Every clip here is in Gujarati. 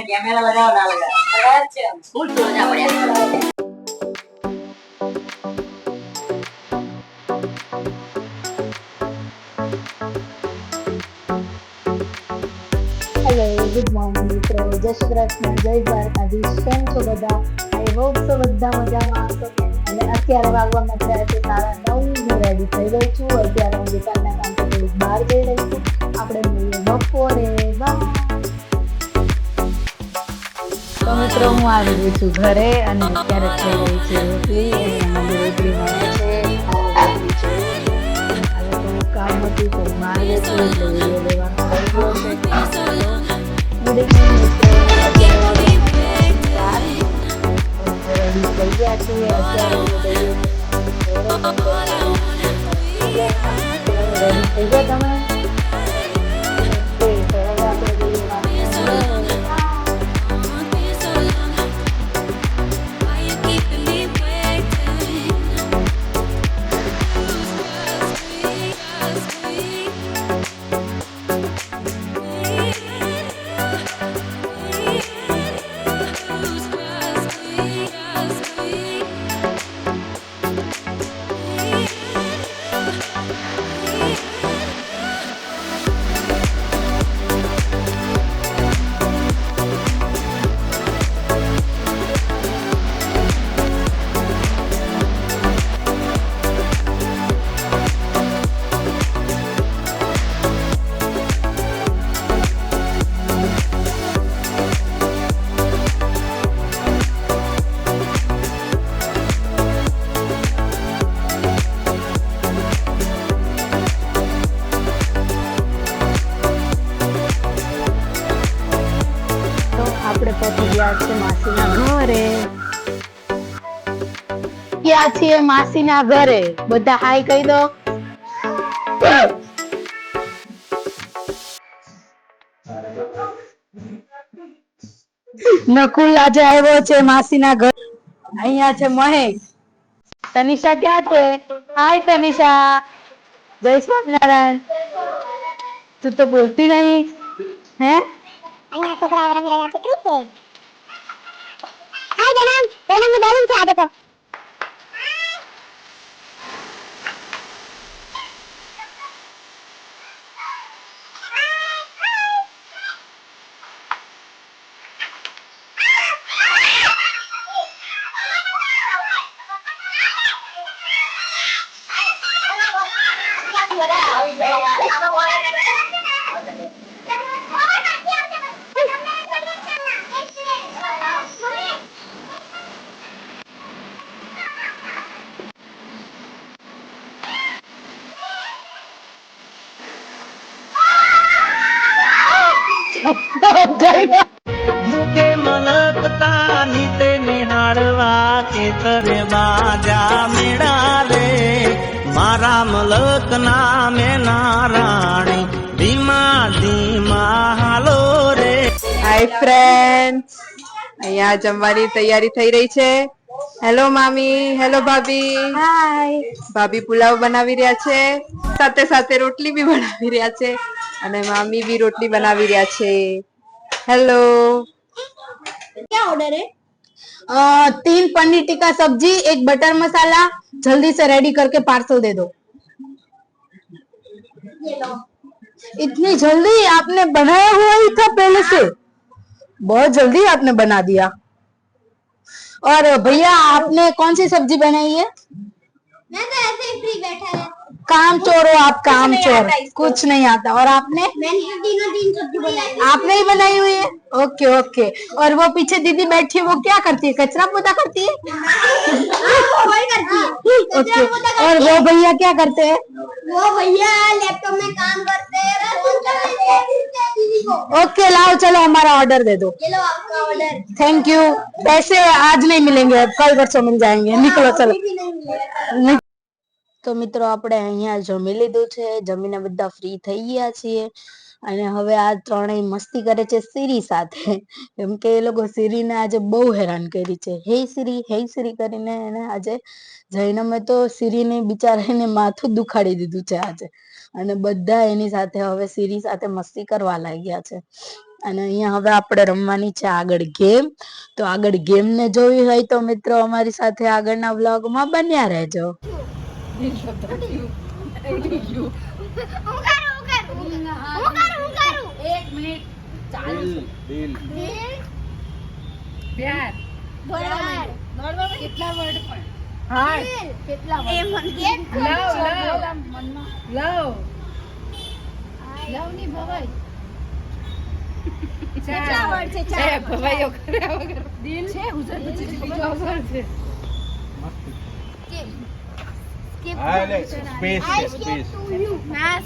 कैमरा लगाओ ना लगा फुल तो जा बढ़िया हेलो गुड मॉर्निंग मित्रों जय श्री कृष्ण जय દ્વારકાધીશ કેમ છો બધા આઈ હોપ સો બધા મજામાં હશો અને અત્યારે વાગવામાં થયા છે 9:30 હું રેડી થઈ ગઈ છું અત્યારે હું દુકાનના કામ પર થોડીક બહાર જઈ રહી છું આપણે મળીએ બપોરે બાય તો મિત્રો હું આવી ગઈ છું ઘરે અને અત્યારે થઈ રહી છે રોટલી અને અમારી રોટલી મળે છે હવે તો કામ હતું તો બહાર ગઈ છું એટલે વિડીયો લેવાનો રહી ગયો છે ગુડ ઇવનિંગ મિત્રો રેડી થઈ ગયા છીએ અત્યારે રેડી થઈ ગયા તમે આપણે પહોંચી ગયા છે માસીના ઘરે ગયા છીએ માસીના ઘરે બધા હાય કહી દો નકુલ આજે આવ્યો છે માસીના ઘરે અહીંયા છે મહેક તનિષા ક્યાં છે હાય તનિષા જય સ્વામિનારાયણ તું તો બોલતી નહીં હે અહીંયા છોકરાઓ રમી રહ્યા છે ક્રિકેટ હાય જનાબ તેનું બેલૂન છે આ દેખો મુકે મલકતા નીતે નિહાળવા ખેતરે બાજા મેળા રે મારા મલક નામે નારાણી ધીમા ધીમા હાલો રે હાય ફ્રેન્ડ્સ અહીંયા જમવાની તૈયારી થઈ રહી છે હેલો મામી હેલો ભાભી હાય ભાભી પુલાવ બનાવી રહ્યા છે સાથે સાથે રોટલી બી બનાવી રહ્યા છે અને મામી भी रोटली बनावी રહ્યા છે हेलो क्या ऑर्डर है 3 पनीर टिक्का सब्जी 1 बटर मसाला जल्दी से रेडी करके पार्सल दे दो ये लो इतनी जल्दी आपने बनाया हुआ ही था पहले से बहुत जल्दी आपने बना दिया और भैया आपने कौन सी सब्जी बनाई है मैं तो ऐसे ही फ्री बैठा है काम चोर हो आप काम चोर कुछ नहीं आता और आपने मैंने तो तीनों दिन सब्जी बनाई आपने ही बनाई हुई है ओके ओके और वो पीछे दीदी बैठी है वो क्या करती है कचरा पोता करती है वही करती है ओके और वो भैया क्या करते हैं वो भैया लैपटॉप में काम करते हैं फोन चलाते हैं दीदी को ओके लाओ चलो हमारा ऑर्डर दे दो ये लो आपका ऑर्डर थैंक यू पैसे आज नहीं मिलेंगे कल परसों मिल जाएंगे निकलो चलो भी नहीं मिलेगा તો મિત્રો આપણે અહીંયા જમી લીધું છે જમીને બધા ફ્રી થઈ ગયા છીએ અને હવે આ ત્રણેય મસ્તી કરે છે સીરી સાથે, કેમ કે એ લોકો સીરીને આજે બહુ હેરાન કરી છે. હે સીરી કરીને એને આજે જૈનમે તો સીરીને બિચારાને માથું દુખાડી દીધું છે આજે. અને બધા એની સાથે હવે સીરી સાથે મસ્તી કરવા લાગ્યા છે. અને અહીંયા હવે આપણે રમવાની છે આગળ ગેમ. તો આગળ ગેમ ને જોવી હોય તો મિત્રો અમારી સાથે આગળના વ્લોગમાં બન્યા રહેજો.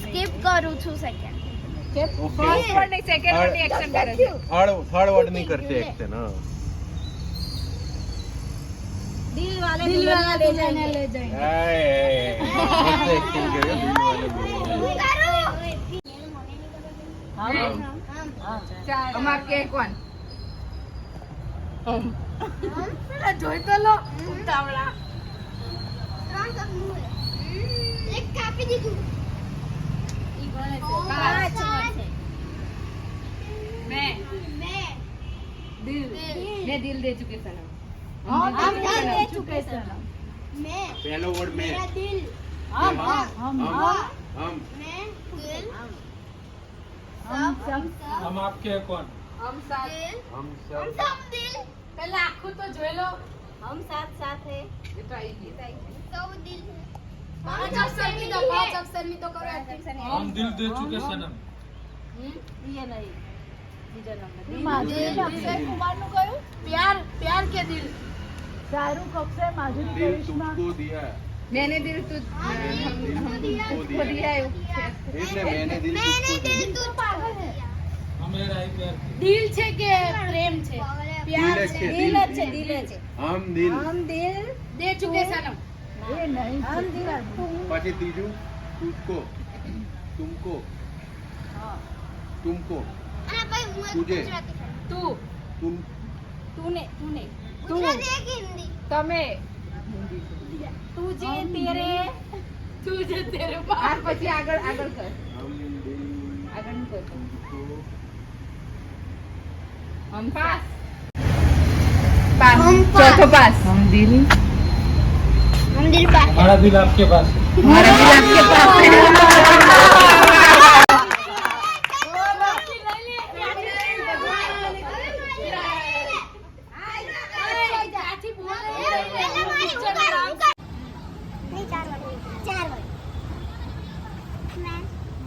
સ્કીપ કરું છું સેકન્ડ. थर्ड वर्ड नहीं करते एक्शन. हाँ दिल वाले दुल्हनिया ले जाएंगे. एक्टिंग करो दिल वाले જોઈ તો લો ઉતાવળા. એક કાપી દીધું. मैं दिल दे चुके सनम. हम दिल दे चुके सनम. मैं पहला वर्ड में मेरा दिल. हम मैं दिल. हम आपके कौन? हम साथ दिल. हम हम सब सब दिल. पहले आँखों तो જોઈ લો. हम साथ साथ है. એ તો આવી ગઈ. सब दिल है. पांच अक्षर में तो करो एक्शन. हम दिल दे चुके सनम. ये नहीं બીજો दिल નંબર. अक्षय कुमार નું કયું? प्यार के दिल. दिल तुमको दिया. मैंने दिल तु तुमको दिया. दिया है. इसलिए मैंने दिल तुमको दिया. तू पागल है. हमें आई प्यार की. दिल છે કે પ્રેમ છે? दिल है दिल है दिल है. हम दिल. दिल દે ચુકે સનમ. हम दिल. પછી ત્રીજું तुझको तुमको तुमको अरे भाई मुझे तुझे. गुजराती તું तुम तूने गुजराती है कि हिंदी? તમે તુજે તેરે આ પછી આગળ કર. हम दिल આગળ કર. तुमको. हम पास. हम चौथो पास. हम दिल पास. हमारा दिल आपके पास है. हमारा दिल आपके पास है.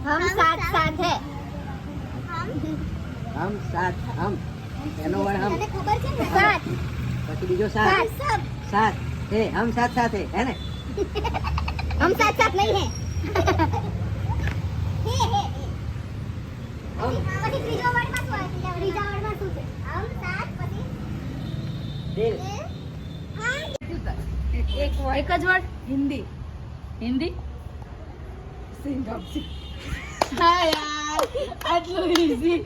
हम साथ साथ है. हम साथ हम પહેલો વર્ડ हम तने खबर છે ને? साथ પછી બીજો સાથ सब સાથ હે હમ સાથ સાથ હે ને हम साथ साथ नहीं है. हे પછી ત્રીજો વર્ડ માં શું આવે? ત્રીજા વર્ડ માં શું છે? हम साथ પછી દિલ એક જ વર્ડ હિન્દી હા યાર આટલું ઈઝી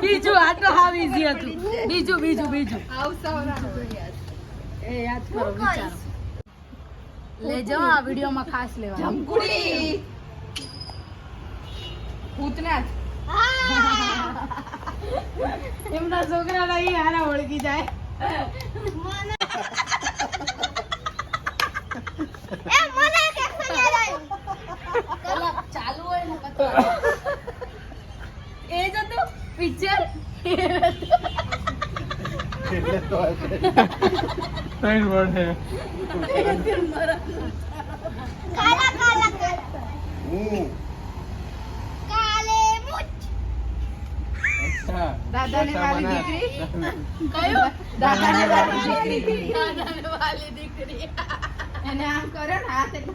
બીજું આ તો હાવ ઈઝી હતું બીજું એ યાદ કરો વિચારો લેજો આ વિડિયોમાં ખાસ લેવા જમકુડી ભૂતનાથ એમના છોકરા નહીં હારા ઓળખી જાય એ મને એક એક્શન યાદ આવ્યું. ચાલુ હોય ને એ જ હતું પિક્ચર એટલે તો હશે. थर्ड वर्ड है. કાલા કાલા કાલા હું. કાલે મુચ. अच्छा. દાદાને ऐसा વાલી बना. દીકરી કયું દાદાને વાલી દીકરી એને આમ કરો ને હાથ એટલે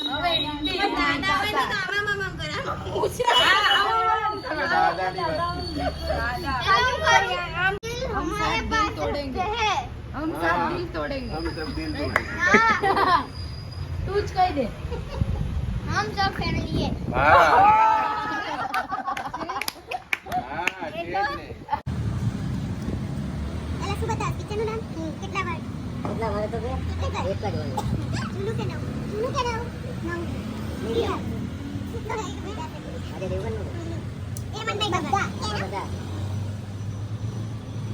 હવે હિન્દી દાદા હોય ને તો આમાં આમ કરે. દાદાની વાત. આમ કરીએ. આમ દિલ हमारे पास तोड़ेंगे. है. हम सब दिल तोड़ेंगे हम सब दिल तोड़ेंगे. हाँ, तू ज कही दे हम सब फैमिली है. हाँ. એક જ હોય જૂનું કે નવું નવું મીડિયમ આજે આજે દેવગન નું એ મને નહીં બધા બધા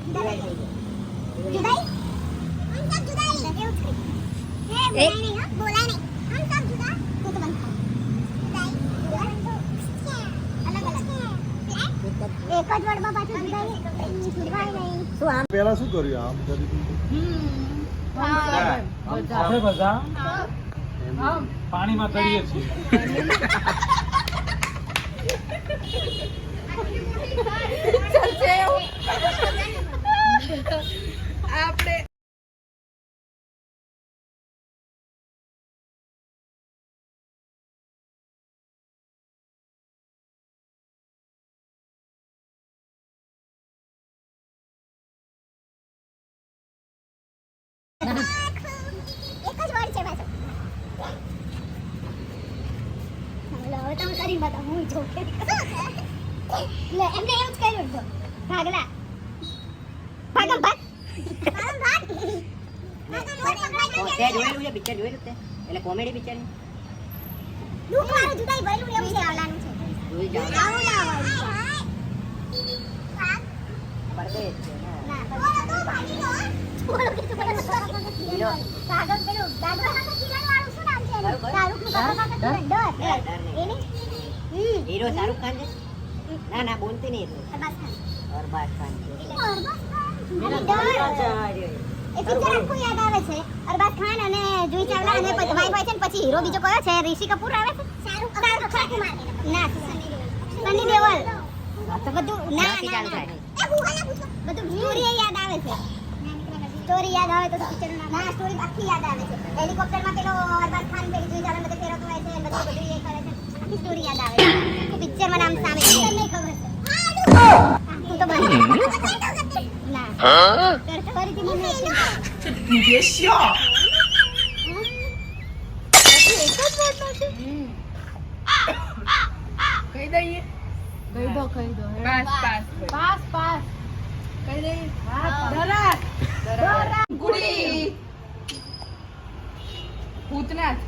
જુદાઈ થઈ ગયું જુદાઈ हम सब जुदाई लगे उसके है बोला नहीं ना बोला नहीं हम सब जुदा तो बंद जुदाई अलग अलग एक જ વર્ડમાં પાછું જુદાઈ જુદાઈ નહીં શું આમ પેલા શું કર્યું આમ કરી આપણે બધા પાણીમાં તળીએ છીએ આપણે એક જ વર્ડ છે પાછો હવે તો હું કરી બતાવું હું જો લે એમને એમ જ કર્યું તો ભાગલા ભાગમ ભાગ તે જોયેલું છે પિક્ચર જોયેલું તે એટલે કોમેડી પિક્ચર દુઃખ વાળું જુદાઈ ભરેલું એવું છે આવલાનું છે જોઈ જાવ આવું ના હોય પરદેશ છે ને ના તો ભાગી ગયો બોલો કે તું પેલું કાગળ પેલું દાદા કાકા કિરણ વાળું શું નામ છે એનું શાહરુખ નું કાકા કાકા કિરણ ડર એની હીરો શાહરુખ ખાન છે ના ના બોલતી નહીં અરબાઝ ખાન અરબાઝ ખાન અરબાઝ ખાન એ પિક્ચર આખું યાદ આવે છે અરબાઝ ખાન અને જુઈ ચાવલા અને પછી વાઈફ હોય છે ને પછી હીરો બીજો કયો છે ઋષિ કપૂર આવે છે શાહરુખ ખાન ના સની દેઓલ તો બધું ના ના ના એ ભૂગોળ પૂછો બધું સ્ટોરી યાદ આવે છે સ્ટોરી યાદ આવે તો પિક્ચર ના સ્ટોરી આખી યાદ આવે છે હેલિકોપ્ટરમાં પેલો અરબાઝ ખાન પેલી જુઈ ચાવલા બધે ફેરવતો હોય છે અને બધું એ કરે છે આખી સ્ટોરી યાદ આવે છે પિક્ચરમાં નામ સામે છે નહીં ખબર છે હું તો બની ના ફરીથી મને કહી દઈએ કહી દો પાસ પાસ પાસ પાસ કહી દઈએ દરાર દરાર ગુડી ભૂતનાથ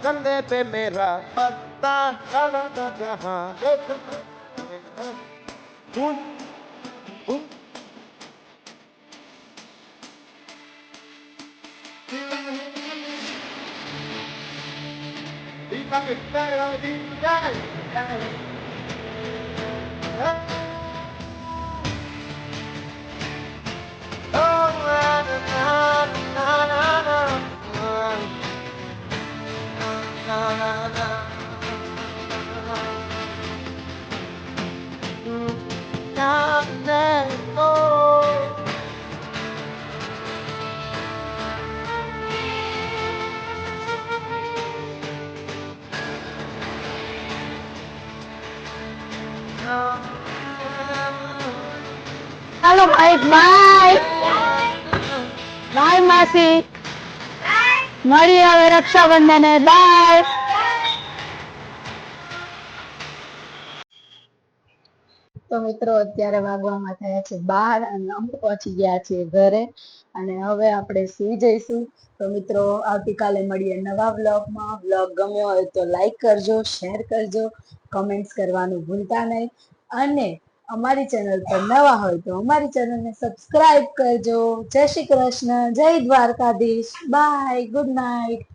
कंधे पे मेरा पत्ता जहाँ ચાલો ભાઈ, બાય બાય માસી, મળીએ હવે રક્ષાબંધને, બાય. તો મિત્રો અત્યારે વાગવામાં થયા છે 12 અને અમે પહોંચી ગયા છીએ ઘરે અને હવે આપણે સુઈ જઈશું. તો મિત્રો આવતીકાલે મળીએ નવા વ્લોગમાં. વ્લોગ ગમ્યો હોય તો લાઈક કરજો, શેર કરજો, કમેન્ટ્સ કરવાનું ભૂલતા નહીં અને અમારી ચેનલ પર નવા હોય તો અમારી ચેનલને સબસ્ક્રાઇબ કરજો. જય શ્રી કૃષ્ણ, જય દ્વારકાધીશ, બાય, ગુડ નાઇટ.